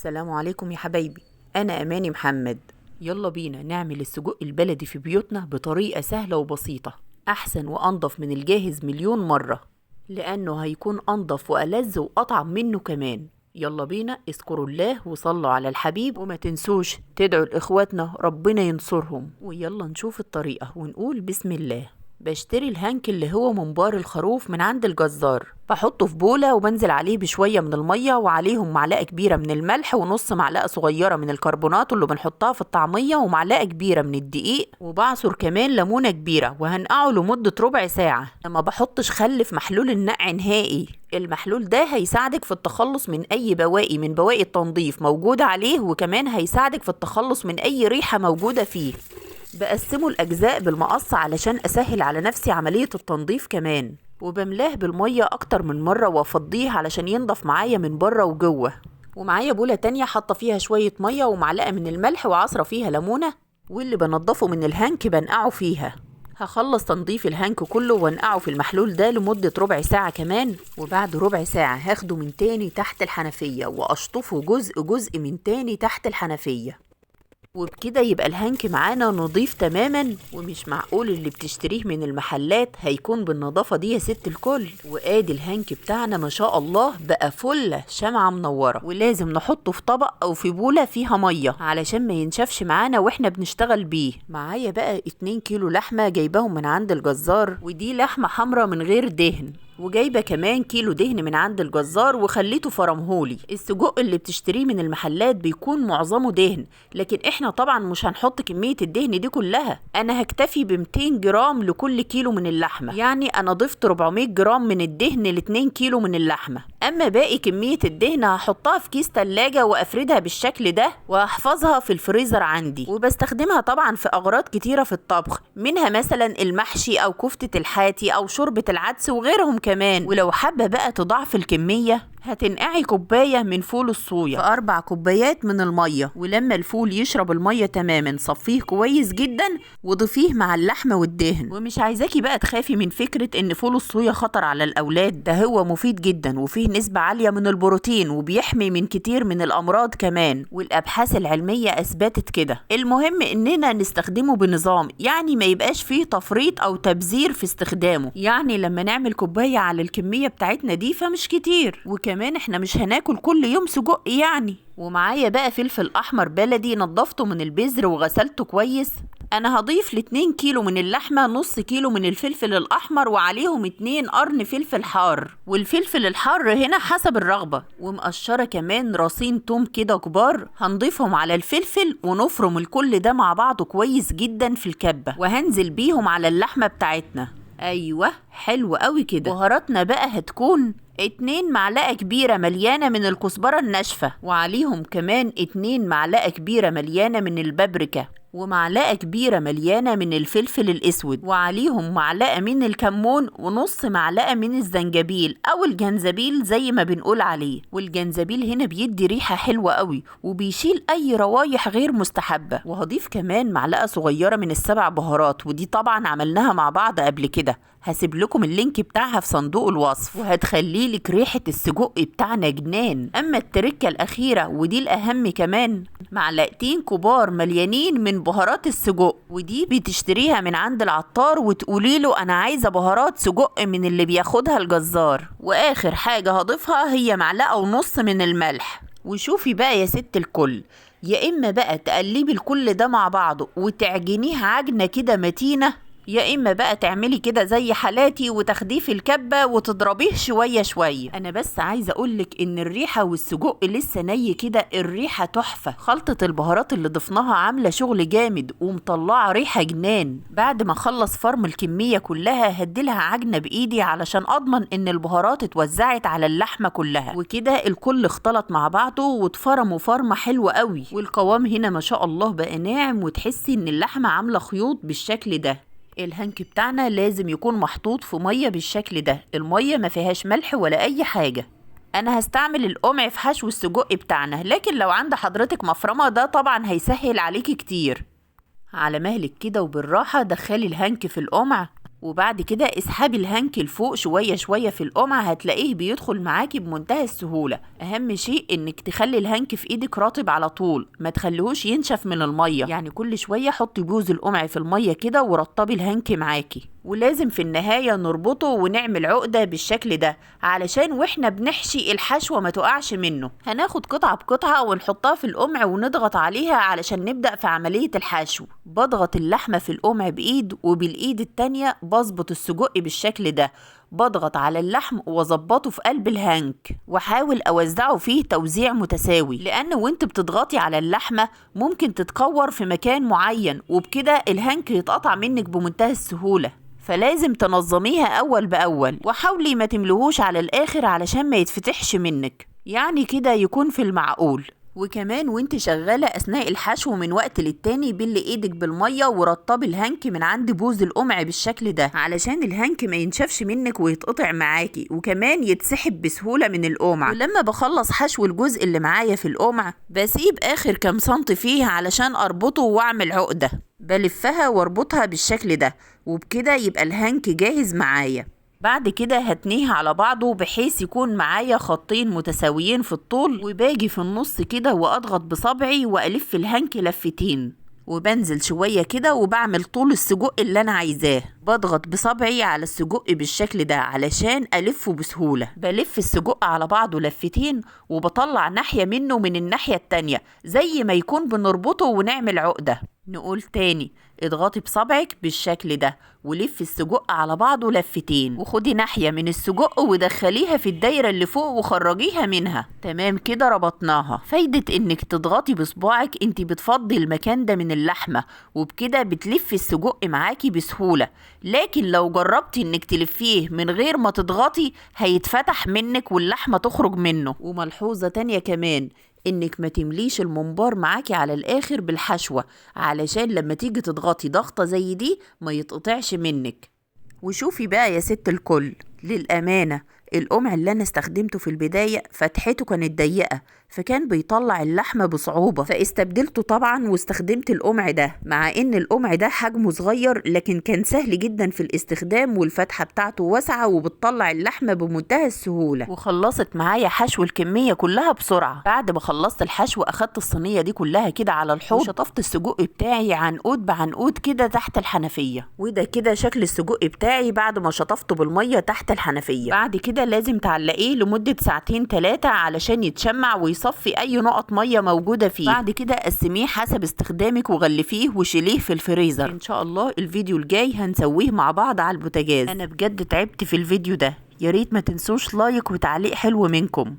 السلام عليكم يا حبايبي. أنا أماني محمد. يلا بينا نعمل السجق البلدي في بيوتنا بطريقة سهلة وبسيطة، أحسن وأنضف من الجاهز مليون مرة، لأنه هيكون أنضف وألذ وأطعم منه كمان. يلا بينا، اذكروا الله وصلوا على الحبيب، وما تنسوش تدعوا لإخواتنا ربنا ينصرهم. ويلا نشوف الطريقة ونقول بسم الله. بشتري الهنك اللي هو منبار الخروف من عند الجزار، بحطه في بولة وبنزل عليه بشوية من المية وعليهم معلقة كبيرة من الملح ونص معلقة صغيرة من الكربونات اللي بنحطها في الطعمية ومعلقة كبيرة من الدقيق، وبعصر كمان ليمونة كبيرة وهنقعه لمدة ربع ساعة. ما بحطش خل في محلول النقع نهائي، المحلول ده هيساعدك في التخلص من أي بواقي من بواقي التنظيف موجودة عليه، وكمان هيساعدك في التخلص من أي ريحة موجودة فيه. بقسمه الأجزاء بالمقص علشان أسهل على نفسي عملية التنظيف كمان، وبملاه بالمية أكتر من مرة وأفضيه علشان ينضف معايا من بره وجوه. ومعايا بولة تانية حاطة فيها شوية مية ومعلقة من الملح وعصرة فيها ليمونة، واللي بنضفه من الهنك بنقعه فيها. هخلص تنظيف الهنك كله وانقعه في المحلول ده لمدة ربع ساعة كمان، وبعد ربع ساعة هاخده من تاني تحت الحنفية وأشطفه جزء جزء من تاني تحت الحنفية، وبكده يبقى الهنك معانا نضيف تماما. ومش معقول اللي بتشتريه من المحلات هيكون بالنظافة دي يا ست الكل. وادي الهنك بتاعنا ما شاء الله بقى فل شمعة منورة، ولازم نحطه في طبق او في بولة فيها مية علشان ما ينشفش معانا واحنا بنشتغل بيه. معايا بقى 2 كيلو لحمة جايباهم من عند الجزار، ودي لحمة حمرا من غير دهن، وجايبه كمان كيلو دهن من عند الجزار وخليته فرمهولي. السجق اللي بتشتريه من المحلات بيكون معظمه دهن، لكن احنا طبعا مش هنحط كميه الدهن دي كلها. انا هكتفي ب 200 جرام لكل كيلو من اللحمه، يعني انا ضفت 400 جرام من الدهن ل 2 كيلو من اللحمه. اما باقي كميه الدهن هحطها في كيس تلاجة وافردها بالشكل ده واحفظها في الفريزر عندي، وبستخدمها طبعا في اغراض كتيره في الطبخ، منها مثلا المحشي او كفته الحاتي او شوربه العدس وغيرهم كمان. ولو حابة بقى تضاعف الكمية هتنقعي كوباية من فول الصويا في 4 كوبايات من المية، ولما الفول يشرب المية تماما صفيه كويس جدا وضيفيه مع اللحمة والدهن. ومش عايزاكي بقى تخافي من فكرة ان فول الصويا خطر على الأولاد، ده هو مفيد جدا وفيه نسبة عالية من البروتين وبيحمي من كتير من الأمراض كمان، والأبحاث العلمية أثبتت كده. المهم اننا نستخدمه بنظام، يعني ما يبقاش فيه تفريط أو تبذير في استخدامه. يعني لما نعمل كوباية على الكمية بتاعتنا دي فمش كتير، وكمان احنا مش هناكل كل يوم سجق يعني. ومعايا بقى فلفل احمر بلدي نضفته من البذر وغسلته كويس. انا هضيف ل 2 كيلو من اللحمه نص كيلو من الفلفل الاحمر وعليهم 2 قرن فلفل حار، والفلفل الحار هنا حسب الرغبه. ومقشره كمان راسين توم كده كبار هنضيفهم على الفلفل ونفرم الكل ده مع بعضه كويس جدا في الكبه، وهنزل بيهم على اللحمه بتاعتنا. ايوه حلو قوي كده. بهاراتنا بقى هتكون 2 معلقة كبيرة مليانة من الكزبرة الناشفة، وعليهم كمان 2 معلقة كبيرة مليانة من البابريكا، ومعلقة كبيرة مليانة من الفلفل الأسود، وعليهم معلقة من الكمون ونص معلقة من الزنجبيل أو الجنزبيل زي ما بنقول عليه. والجنزبيل هنا بيدي ريحة حلوة قوي وبيشيل أي روايح غير مستحبة. وهضيف كمان معلقة صغيرة من ال7 بهارات، ودي طبعا عملناها مع بعض قبل كده، هسيب لكم اللينك بتاعها في صندوق الوصف، وهتخلي لك ريحة السجق بتاعنا جنان. أما التركة الأخيرة ودي الأهم كمان، معلقتين كبار مليانين من بهارات السجق، ودي بتشتريها من عند العطار وتقولي له أنا عايزة بهارات سجق من اللي بياخدها الجزار. وآخر حاجة هضيفها هي معلقة ونص من الملح. وشوفي بقى يا ست الكل، يا إما بقى تقلبي الكل ده مع بعضه وتعجنيه عجنة كده متينة، يا اما بقى تعملي كده زي حالاتي وتاخديه في الكبه وتضربيه شويه شويه. انا بس عايزه اقولك ان الريحه والسجق لسه ني كده الريحه تحفه. خلطه البهارات اللي ضفناها عامله شغل جامد ومطلعه ريحه جنان. بعد ما اخلص فرم الكميه كلها هديلها عجنه بايدي علشان اضمن ان البهارات اتوزعت على اللحمه كلها، وكده الكل اختلط مع بعضه واتفرموا فرمه حلوه قوي. والقوام هنا ما شاء الله بقى ناعم، وتحسي ان اللحمه عامله خيوط بالشكل ده. الهنك بتاعنا لازم يكون محطوط في مية بالشكل ده، المية ما فيهاش ملح ولا اي حاجة. انا هستعمل القمع في حشو السجق بتاعنا، لكن لو عند حضرتك مفرمة ده طبعا هيسهل عليكي كتير. على مهلك كده وبالراحة دخلي الهنك في القمع وبعد كده اسحبي الهنك لفوق شوية شوية في القمع، هتلاقيه بيدخل معاكي بمنتهى السهولة. اهم شيء انك تخلي الهنك في ايدك رطب على طول، ما تخليهوش ينشف من المية، يعني كل شوية حطي بوز القمع في المية كده ورطبي الهنك معاكي. ولازم في النهاية نربطه ونعمل عقدة بالشكل ده علشان واحنا بنحشي الحشوة ما تقعش منه. هناخد قطعة بقطعة ونحطها في القمع ونضغط عليها علشان نبدأ في عملية الحشو. بضغط اللحمة في القمع بإيد، وبالإيد التانية بظبط السجق بالشكل ده. بضغط على اللحم واظبطه في قلب الهنك، واحاول اوزعه فيه توزيع متساوي، لان وانت بتضغطي على اللحمة ممكن تتكور في مكان معين، وبكده الهنك يتقطع منك بمنتهى السهولة. فلازم تنظميها اول باول، وحاولي ما تملهوش على الاخر علشان ما يتفتحش منك، يعني كده يكون في المعقول. وكمان وانت شغالة اثناء الحشو من وقت للتاني بلي ايدك بالمية ورطبي الهنك من عند بوز القمع بالشكل ده علشان الهنك ما ينشفش منك ويتقطع معاكي، وكمان يتسحب بسهولة من القمع. ولما بخلص حشو الجزء اللي معايا في القمع بسيب اخر كام سنتي فيه علشان اربطه واعمل عقدة، بلفها واربطها بالشكل ده، وبكده يبقى الهنك جاهز معايا. بعد كده هتنيه على بعضه بحيث يكون معايا خطين متساويين في الطول، وباجي في النص كده واضغط بصبعي والف الهنك لفتين، وبنزل شوية كده وبعمل طول السجق اللي انا عايزاه. بضغط بصبعي على السجق بالشكل ده علشان الفه بسهولة. بلف السجق على بعضه لفتين وبطلع ناحية منه من الناحية التانية زي ما يكون بنربطه ونعمل عقدة. نقول تاني، اضغطي بصبعك بالشكل ده ولف السجق على بعضه لفتين، وخدي ناحية من السجق ودخليها في الدايرة اللي فوق وخرجيها منها. تمام كده ربطناها. فايدة انك تضغطي بصباعك انت بتفضي المكان ده من اللحمة، وبكده بتلفي السجق معاكي بسهولة. لكن لو جربتي انك تلفيه من غير ما تضغطي هيتفتح منك واللحمة تخرج منه. وملحوظة تانية كمان، انك ما تمليش الممبار معاكي على الاخر بالحشوة علشان لما تيجي تضغطي ضغطة زي دي ما يتقطعش منك. وشوفي بقى يا ست الكل، للأمانة القمع اللي أنا استخدمته في البداية فتحته كانت ضيقة، فكان بيطلع اللحمة بصعوبة، فاستبدلته طبعا واستخدمت القمع ده، مع ان القمع ده حجمه صغير لكن كان سهل جدا في الاستخدام، والفتحة بتاعته واسعة وبتطلع اللحمة بمنتهى السهولة. وخلصت معايا حشو الكمية كلها بسرعة. بعد ما خلصت الحشو اخدت الصينية دي كلها كده على الحوض وشطفت السجق بتاعي عنقود بعنقود كده تحت الحنفية، وده كده شكل السجق بتاعي بعد ما شطفته بالمية تحت الحنفية. بعد كده لازم تعلقيه لمدة ساعتين 3 علشان يتشمع ويصفي اي نقط مية موجودة فيه. بعد كده قسميه حسب استخدامك وغلفيه وشيليه في الفريزر. ان شاء الله الفيديو الجاي هنسويه مع بعض على البوتاجاز. انا بجد تعبت في الفيديو ده، ياريت ما تنسوش لايك وتعليق حلو منكم.